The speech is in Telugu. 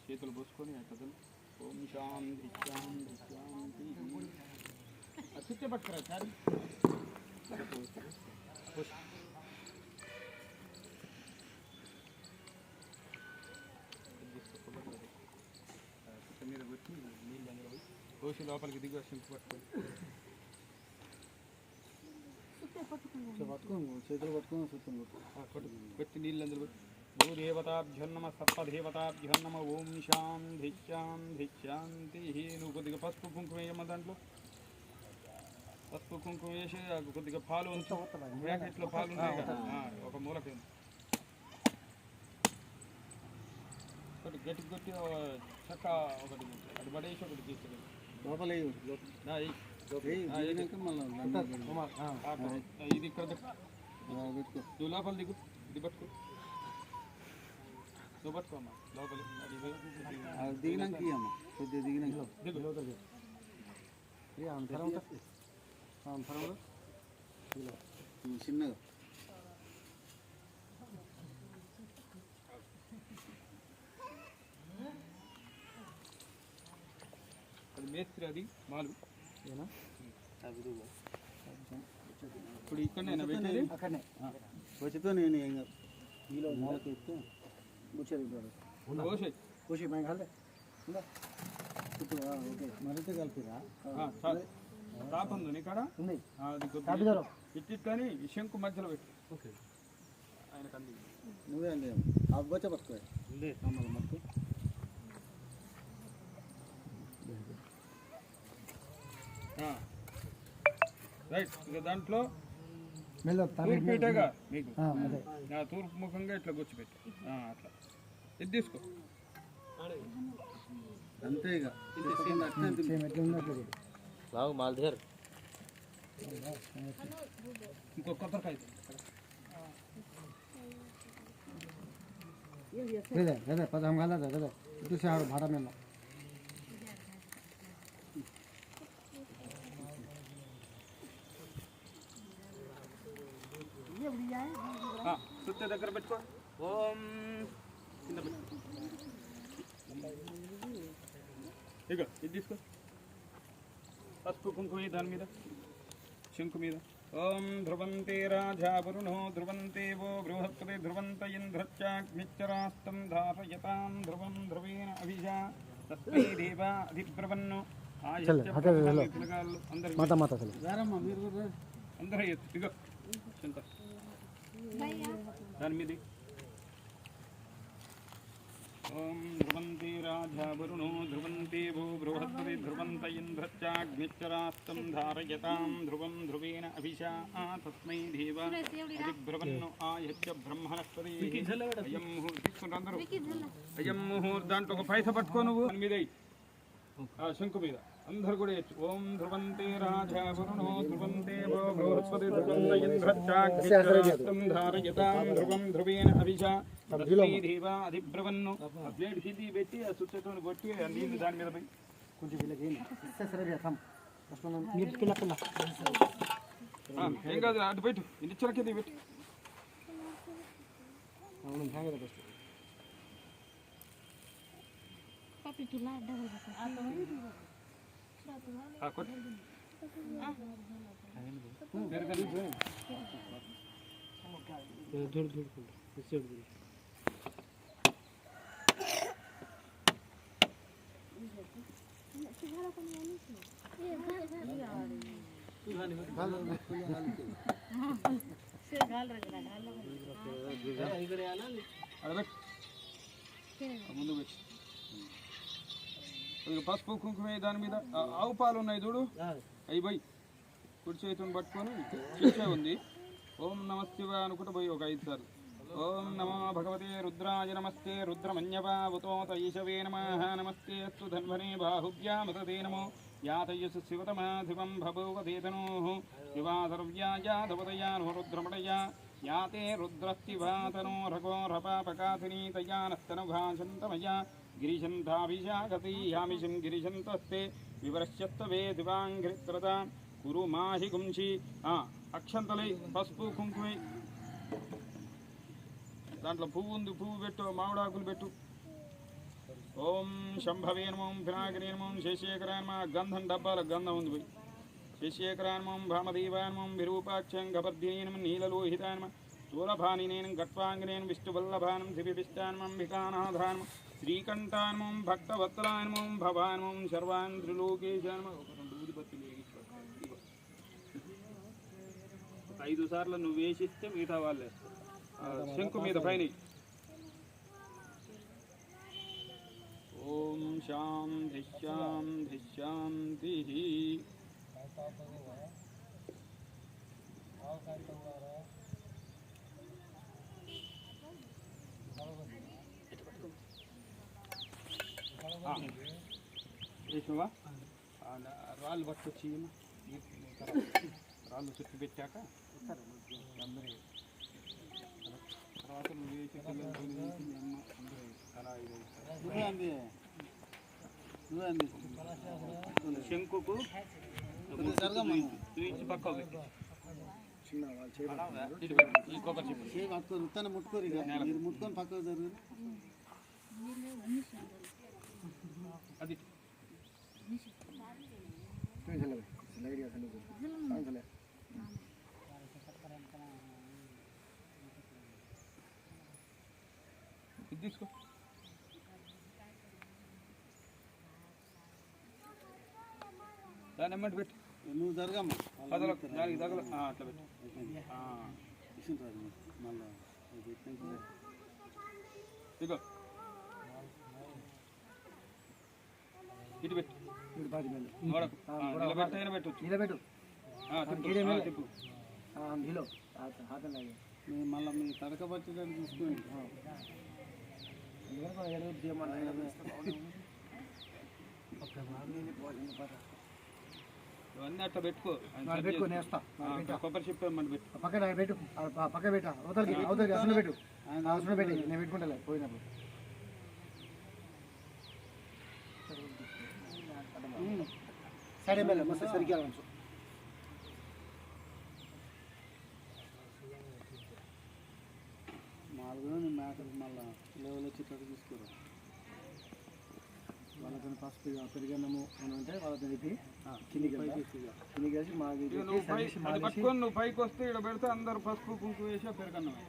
చేతులు పోసుకొని అట్లా ఓం శాంతి శాంతి శాంతి చుట్టే పట్టుకురా సార్ మీద వచ్చి నీళ్ళు అందులో పోసి లోపలికి దిగి సింపు పట్టుకొని చేతులు పట్టుకొని కొట్టి నీళ్ళు అందులో భూదేవతాభ్యో నమ సర్పదేవతాభ్యో నమ ఓం శాంతి శాంతి శాంతి. నువ్వు కొద్దిగా పసుపు కుంకుమ వేయమ్మ, దాంట్లో పసుపు కుంకుమ వేసి కొద్దిగా పాలు ఉంచు, ప్యాకెట్లో పాలు ఉన్నాయి కదా ఒక మూలకి ఒకటి గట్టి కొట్టి చక్క ఒకటి అది పడేసి ఒకటి తీసుకెళ్ళి లోపల ఇది ఇక్కడ పెట్టుకో, నువ్వు లోపల దిగు, ఇది పట్టుకో, నువ్వు పట్టుకోమ్మా లోపల దిగినాక అమ్మ కొద్దిగా దిగినాక దిగు చిన్నగా అది మేస్త్రి, అది మాలు ఇప్పుడు ఇక్కడనే పెట్టేది అక్కడనే వచ్చేతో నేను మరింత కలిపిరా తాప ఉంది ఇక్కడ ఇట్టి కానీ ఈ శంకు మధ్యలో పెట్టి ఓకే ఆయనకు అంది నువ్వే అండి అబ్బచ్చ పట్టుకో మట్టు రైట్. ఇక దాంట్లో తూర్పుగా మీకు తూర్పు ముఖంగా ఇట్లా కూర్చోబెట్టి అట్లా ఇది తీసుకో అంతే. ఇక ఇంకో కొబ్బరికాయ పదం కాదా చూసే భాడ మీద సుత్తే దగ్గర పెట్టుకో. ఓం కింద పెట్టుకో, ఇక ఇది తీసుకో, పసుపు కుంకుమ దాని మీద శంకు మీద. ఓం ధ్రువంతే రాజా వరుణో ధ్రువంతే వో బృహస్పతి ధ్రువంత ఇంద్రశ్చాగ్నిశ్చరాస్తం ధారయతాం ధ్రువం ధ్రువేణ అభిజా తస్మై దేవా అధిబ్రవన్నో అందరూ ఇక దాని మీద. ఓం ధ్రువంతే రాజా వరుణో ధ్రువంతే భూ బృహస్పతి ధ్రువంత ఇంద్రశ్చాగ్నిశ్చరాస్తం ధారయతాం ధ్రువం ధ్రువేణ అభిషా తస్మై దేవా అధిబ్రవన్నో ఆయచ్చ బ్రహ్మణస్పతి అయం ముహూర్తం అందరూ అయం ముహూర్తం. దాంట్లో ఒక పైస పట్టుకో నువ్వు దాని మీద శంకు మీద అందరు కూడా ఓం ధ్రువంతే రాజా వరుణో ధ్రువంతే భో బృహస్పతి ధ్రువంత ఇంద్రశ్చాగ్నిశ్చరాస్తం ధారయతాం ధ్రువం ధ్రువేణ అభిషా తస్మై దేవా అధిబ్రవన్నో. ప్లేట్ హిందీ పెట్టి ఆ సుత్తతో కొట్టి నీళ్ళు దాని మీద పోయి కొంచెం ఏం కాదు అటు పెట్టు, ఇది చిరకేది పెట్టు. ముందు పెట్టి పసుపు కుంకుమ దాని మీద ఆవు పాలు ఉన్నాయి చూడు, అవి పోయి కుడి చేతుని పట్టుకొని శిక్ష ఉంది. ఓం నమశివ అనుకుంటూ పోయి ఒక 5 సార్లు ఓం నమో భగవతే రుద్రాయ నమస్తే రుద్రమన్యపావతోత ఈశవే నమః నమస్తే అస్తు ధన్వనే బాహువ్యామతే నమో యాతయసు శివతమాధిపం భభూవధేతనోః యువాసర్వ్యాయాధవతయానో రుద్రమణయా యాతే రుద్రస్తివాతనో రఘోరపాపకాతినీ తయానస్తనుభాషంతమయా గిరిశంతాభిషాగతీయామిషం గిరిశంతస్తే వివరశ్యత్వే దివాంఘ్రిత్రత కురు మాహి గుంషి. అక్షంతలై పసుపు కుంకుమై దాంట్లో పువ్వు ఉంది, పువ్వు పెట్టు, మామిడాకులు పెట్టు. ఓం శంభవే నమో పినాకినే నమో శశేఖరాయ నమః గంధం డబ్బాల గంధం ఉంది పోయి శశేఖరాయ నమో భామదేవాయ నమో విరూపాక్షం గపర్ధ్యై నమః నీలలోహితాయ నమః స్థూలభానినేన గట్వాంగినేన విష్ణువల్లభానం దివ్యపిష్టాన్మం శ్రీకంఠాన్మం భక్తవత్సలాన్మం భవాన్మం సర్వాన్ త్రిలోకేశాన్మం. ఒక 2 ఊదిబత్తులు వెలిగించుకో. 5 సార్లు నువ్వు వేసిస్తే మిగతా వాళ్ళే శంకు మీద పైన. ఓం శాంతి శాంతి శాంతి. వేసినవా రాళ్ళు పట్టుకొచ్చి రాళ్ళు చుట్టూ పెట్టాక అందరూ తర్వాత నువ్వు వేసి శంకుకు చూపించి పక్క ముట్టుకోరు మీరు ముట్టుకొని పక్కకు జరుగు. అది తీసుకో. దాని ఎమ్మటి పెట్టు. నువ్వు జరగమ్మా దానికి తగల అట్లా పెట్టు. మళ్ళీ ఇదిగో ఇటు పెట్టు. నిలబెట్టు తిప్పు. మళ్ళీ మీ తడక పట్టేటట్టు చూసుకోండి. ఇవన్నీ అట్లా పెట్టుకో. కొబ్బరి చెప్పి పెట్టు. పక్కన పెట్టు, పక్క పెట్ట అవతలకి అవసరం పెట్టు, అవసరం పెట్టి నేను పెట్టుకుంటా పోయినప్పుడు. సరే మేడం మస్తు సరిగ్గా మామూలుగా మేకలు మళ్ళీ లెవెల్ వచ్చేటట్టు చూసుకోరు. వాళ్ళతో పసుపు పెరిగన్నము అని అంటే వాళ్ళతో చెప్పి కిందికి వేసి నువ్వు పైకి వస్తే ఇక్కడ పెడితే అందరు పసుపు కుంకుమ వేసి పెరగన్నమే.